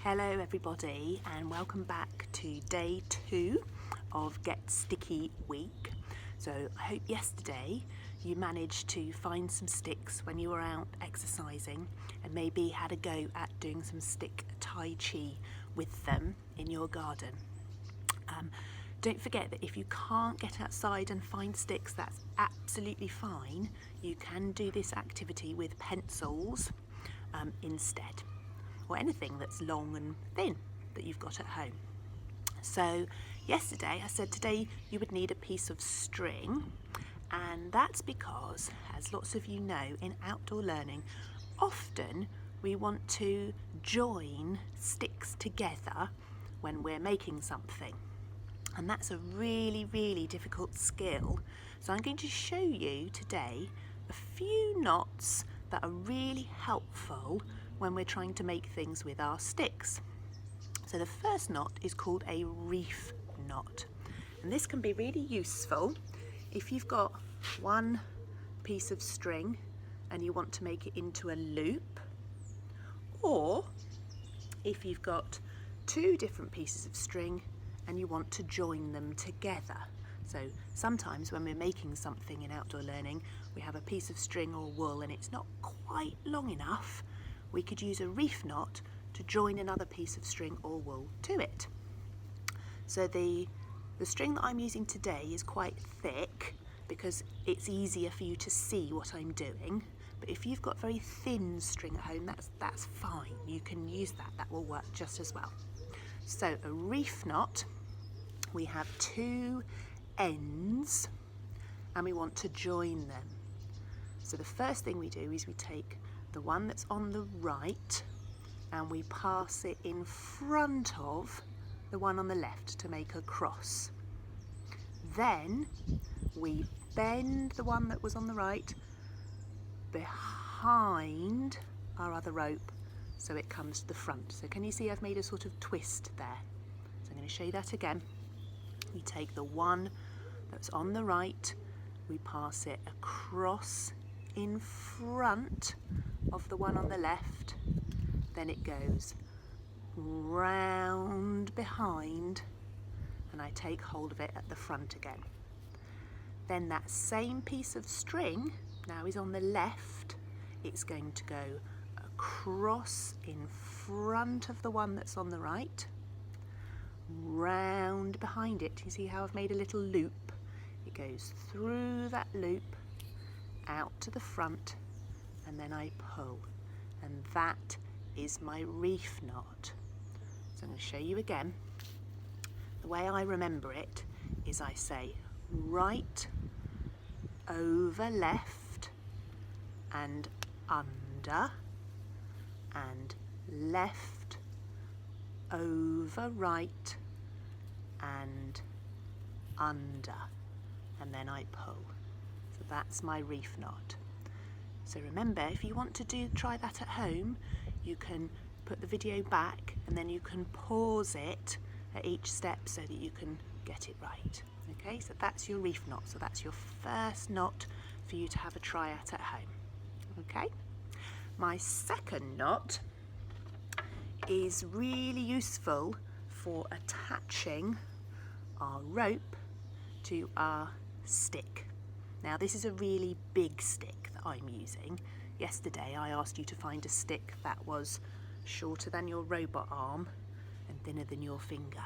Hello everybody and welcome back to day 2 of Get Sticky Week. So I hope yesterday you managed to find some sticks when you were out exercising and maybe had a go at doing some stick tai chi with them in your garden. Don't forget that if you can't get outside and find sticks, that's absolutely fine. You can do this activity with pencils instead, or anything that's long and thin that you've got at home. So yesterday I said today you would need a piece of string, and that's because, as lots of you know, in outdoor learning often we want to join sticks together when we're making something, and that's a really difficult skill. So I'm going to show you today a few knots that are really helpful when we're trying to make things with our sticks. So the first knot is called a reef knot, and this can be really useful if you've got one piece of string and you want to make it into a loop, or if you've got two different pieces of string and you want to join them together. So sometimes when we're making something in outdoor learning, we have a piece of string or wool and it's not quite long enough. We could use a reef knot to join another piece of string or wool to it. So the string that I'm using today is quite thick because it's easier for you to see what I'm doing. But if you've got very thin string at home, that's fine. You can use that will work just as well. So a reef knot, we have two ends and we want to join them. So the first thing we do is we take the one that's on the right and we pass it in front of the one on the left to make a cross. Then we bend the one that was on the right behind our other rope so it comes to the front. So can you see I've made a sort of twist there? So I'm going to show you that again. We take the one that's on the right, we pass it across in front of the one on the left, then it goes round behind and I take hold of it at the front again. Then that same piece of string now is on the left. It's going to go across in front of the one that's on the right, round behind it. You see how I've made a little loop? It goes through that loop out to the front and then I pull, and that is my reef knot. So I'm going to show you again. The way I remember it is I say right over left and under, and left over right and under, and then I pull. So that's my reef knot. So remember, if you want to try that at home, you can put the video back and then you can pause it at each step so that you can get it right. Okay, so that's your reef knot. So that's your first knot for you to have a try at home. Okay, my second knot is really useful for attaching our rope to our stick. Now this is a really big stick that I'm using. Yesterday I asked you to find a stick that was shorter than your robot arm and thinner than your finger.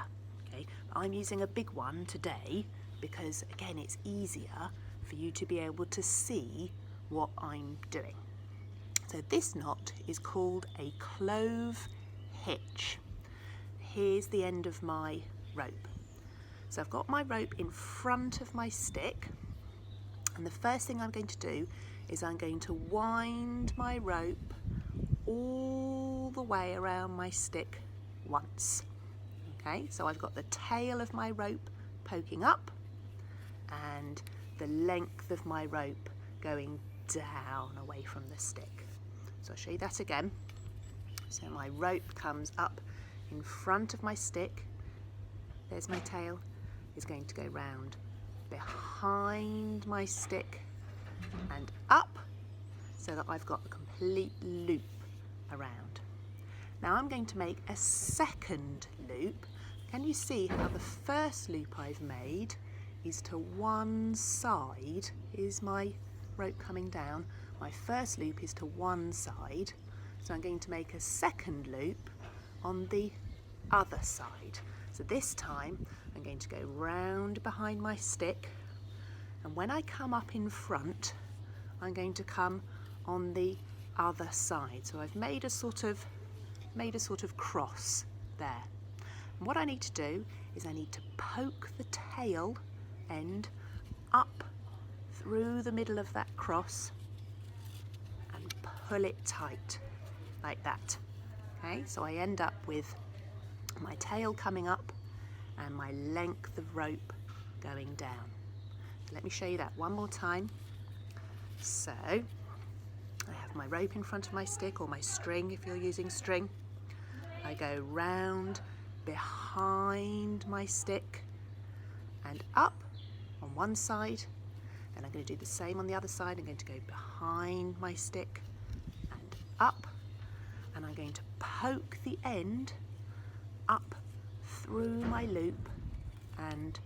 Okay, I'm using a big one today because again it's easier for you to be able to see what I'm doing. So this knot is called a clove hitch. Here's the end of my rope. So I've got my rope in front of my stick, and the first thing I'm going to do is I'm going to wind my rope all the way around my stick once. Okay, so I've got the tail of my rope poking up and the length of my rope going down away from the stick. So I'll show you that again. So my rope comes up in front of my stick. There's my tail. It's going to go round behind my stick and up so that I've got a complete loop around. Now I'm going to make a second loop. Can you see how the first loop I've made is to one side? Is my rope coming down? My first loop is to one side, so I'm going to make a second loop on the other side. So this time I'm going to go round behind my stick, and when I come up in front I'm going to come on the other side. So I've made a sort of cross there. And what I need to do is I need to poke the tail end up through the middle of that cross and pull it tight like that. Okay, so I end up with my tail coming up and my length of rope going down. So let me show you that one more time. So I have my rope in front of my stick, or my string if you're using string. I go round behind my stick and up on one side, and I'm going to do the same on the other side. I'm going to go behind my stick and up, and I'm going to poke the end up through my loop and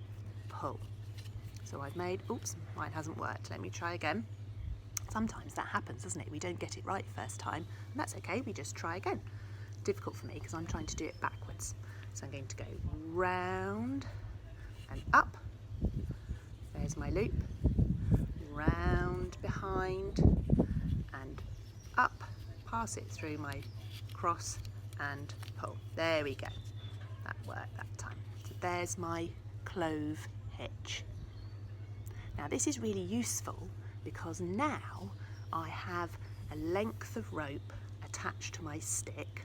pull. So I've made, oops, mine hasn't worked. Let me try again. Sometimes that happens, doesn't it? We don't get it right first time, and that's okay, we just try again. It's difficult for me because I'm trying to do it backwards. So I'm going to go round and up. There's my loop. Round behind and up. Pass it through my cross and pull. There we go. That worked that time. So there's my clove hitch. Now this is really useful because now I have a length of rope attached to my stick.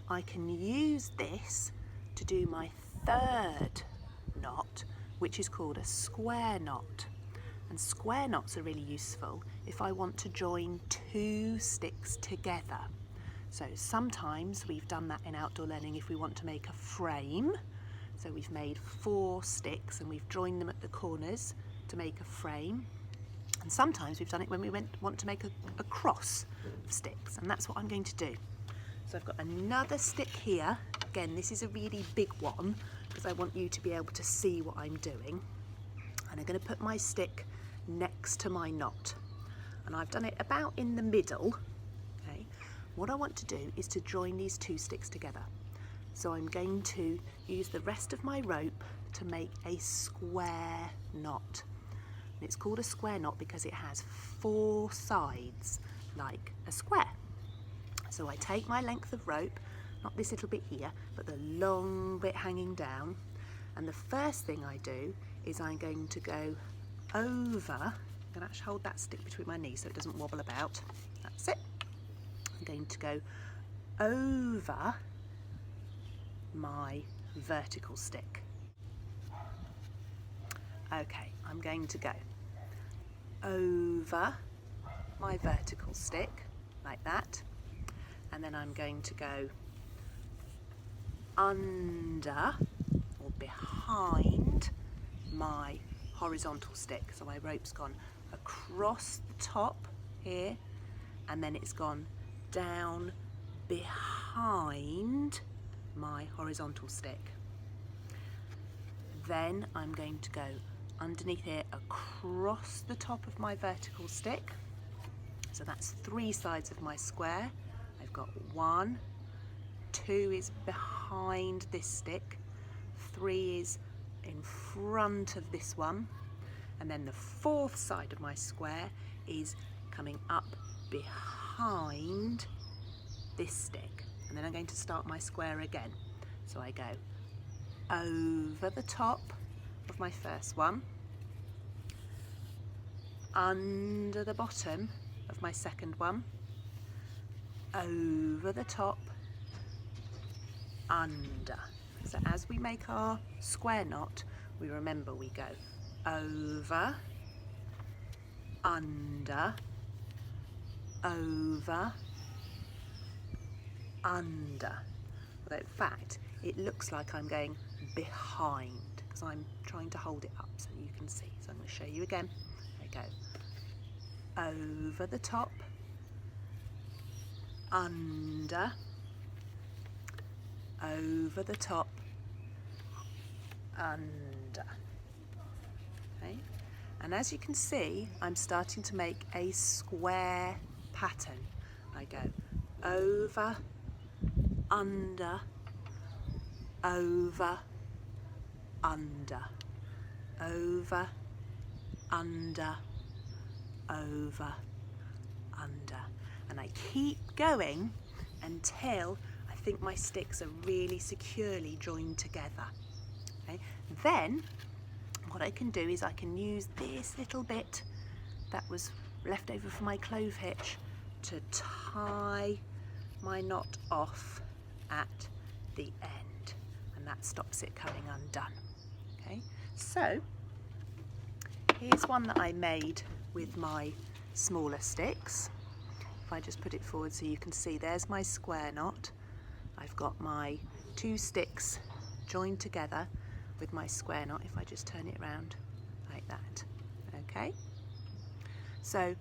I can use this to do my third knot, which is called a square knot. And square knots are really useful if I want to join two sticks together. So sometimes we've done that in outdoor learning if we want to make a frame. So we've made 4 sticks and we've joined them at the corners to make a frame. And sometimes we've done it when we want to make a cross of sticks, and that's what I'm going to do. So I've got another stick here. Again, this is a really big one because I want you to be able to see what I'm doing. And I'm going to put my stick next to my knot. And I've done it about in the middle. Okay. What I want to do is to join these 2 sticks together. So I'm going to use the rest of my rope to make a square knot. And it's called a square knot because it has 4 sides like a square. So I take my length of rope, not this little bit here, but the long bit hanging down, and the first thing I do is I'm going to go over, I'm going to actually hold that stick between my knees so it doesn't wobble about, that's it. I'm going to go over my vertical stick. Okay, I'm going to go over my vertical stick like that, and then I'm going to go under or behind my horizontal stick. So my rope's gone across the top here, and then it's gone down behind my horizontal stick. Then I'm going to go underneath here across the top of my vertical stick. So that's 3 sides of my square. I've got 1, 2 is behind this stick, 3 is in front of this one, and then the 4th side of my square is coming up behind this stick. And then I'm going to start my square again. So I go over the top of my first one, under the bottom of my second one, over the top, under. So as we make our square knot, we remember we go over, under, over, under. Although in fact it looks like I'm going behind because I'm trying to hold it up so you can see. So I'm going to show you again. I go over the top, under, over the top, under. Okay? And as you can see, I'm starting to make a square pattern. I go over, under, over, under, over, under, over, under. And I keep going until I think my sticks are really securely joined together. Okay? Then what I can do is I can use this little bit that was left over from my clove hitch to tie my knot off at the end, and that stops it coming undone. Okay, so here's one that I made with my smaller sticks. If I just put it forward so you can see, there's my square knot. I've got my 2 sticks joined together with my square knot. If I just turn it around like that. Okay, so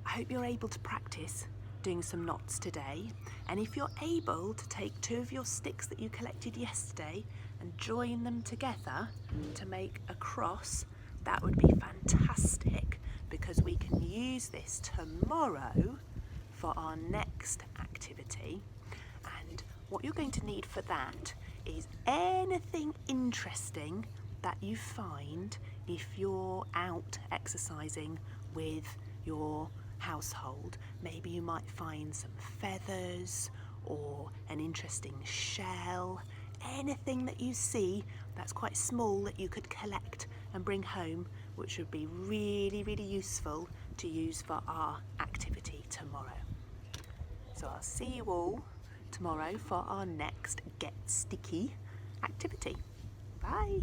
I hope you're able to practice doing some knots today, and if you're able to take 2 of your sticks that you collected yesterday and join them together to make a cross, that would be fantastic, because we can use this tomorrow for our next activity. And what you're going to need for that is anything interesting that you find if you're out exercising with your household. Maybe you might find some feathers or an interesting shell, anything that you see that's quite small that you could collect and bring home, which would be really, really useful to use for our activity tomorrow. So I'll see you all tomorrow for our next Get Sticky activity. Bye.